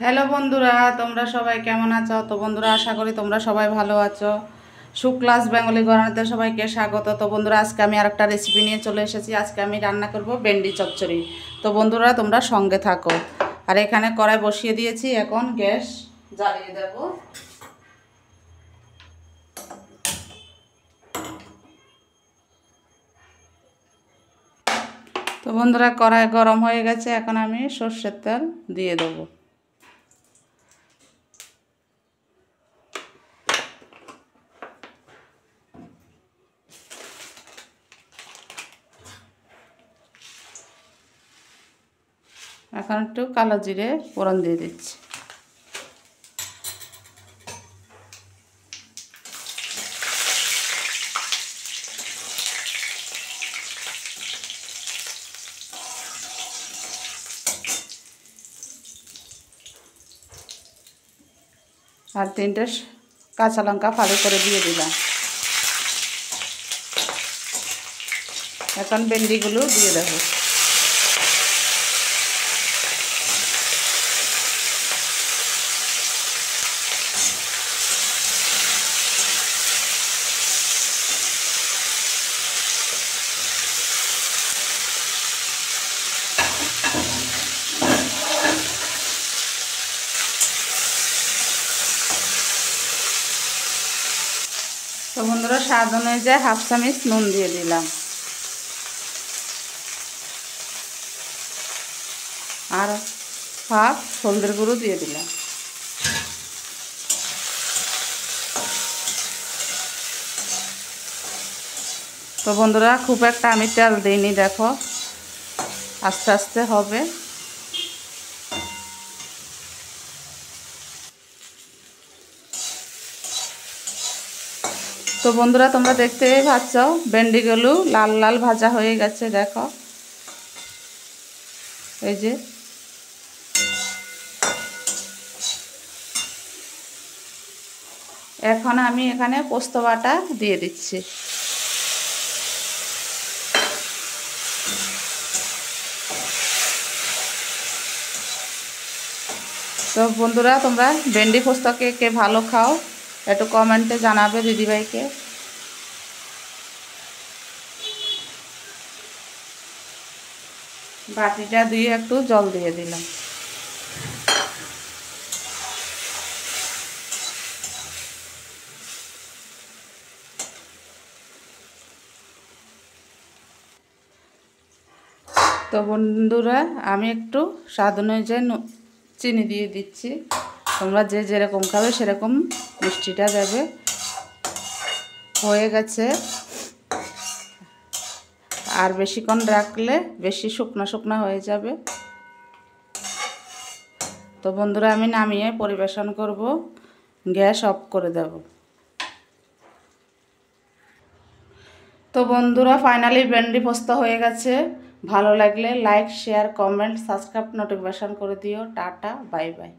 Hello বন্ধুরা, তোমরা সবাই কেমন আছো? তো বন্ধুরা, আশা করি তোমরা সবাই ভালো আছো। সুক্লাস বেঙ্গলি ঘরানাতে সবাইকে স্বাগত। তো বন্ধুরা, আজকে আমি আরেকটা রেসিপি নিয়ে চলে এসেছি। আজকে আমি রান্না করব ভেন্ডি চচ্চড়ি। তো বন্ধুরা, তোমরা সঙ্গে থাকো। আর এখানে কড়াই বসিয়ে দিয়েছি, এখন গ্যাস জ্বালিয়ে দেব। তো বন্ধুরা, কড়াই গরম হয়ে গেছে, এখন আমি সর্ষের তেল দিয়ে দেবো। এখন একটু কালো জিরে ফোড়ন দিয়ে দিচ্ছি। আর 3টে কাঁচা লঙ্কা ফালি করে দিয়ে দিলাম। এখন ভেন্ডিগুলো দিয়ে দেবো। তো বন্ধুরা, স্বাদ অনুযায়ী হাফ চামচ নুন দিয়ে দিলাম, আর হাফ হলদের গুঁড়ো দিয়ে দিলাম। তো বন্ধুরা, খুব একটা আমি তেল দিইনি, দেখো আস্তে আস্তে হবে। তো বন্ধুরা, তোমরা দেখতেই পাচ্ছ ভেন্ডিগুলো লাল লাল ভাজা হয়ে গেছে, দেখো এই যে। এখন আমি এখানে পোস্ত বাটা দিয়ে দিচ্ছি। তো বন্ধুরা, তোমরা ভেন্ডি পোস্ত কে কে ভালো খাও, একটু কমেন্টে জানাবে দিদিভাইকে। বাটিটা দিয়ে একটু জল দিয়ে দিলাম। তো বন্ধুরা, আমি একটু স্বাদ অনুযায়ী চিনি দিয়ে দিচ্ছি। তোমরা যে যেরকম খাবে সেরকম মিষ্টিটা দেবে। হয়ে গেছে, আর বেশিক্ষণ রাখলে বেশি শুকনা শুকনা হয়ে যাবে। তো বন্ধুরা, আমি নামিয়ে পরিবেশন করব, গ্যাস অফ করে দেব। তো বন্ধুরা, ফাইনালি ভেন্ডি পোস্ত হয়ে গেছে। ভালো লাগলে like, share, comment, subscribe, notification করে দিও। Tata, bye bye.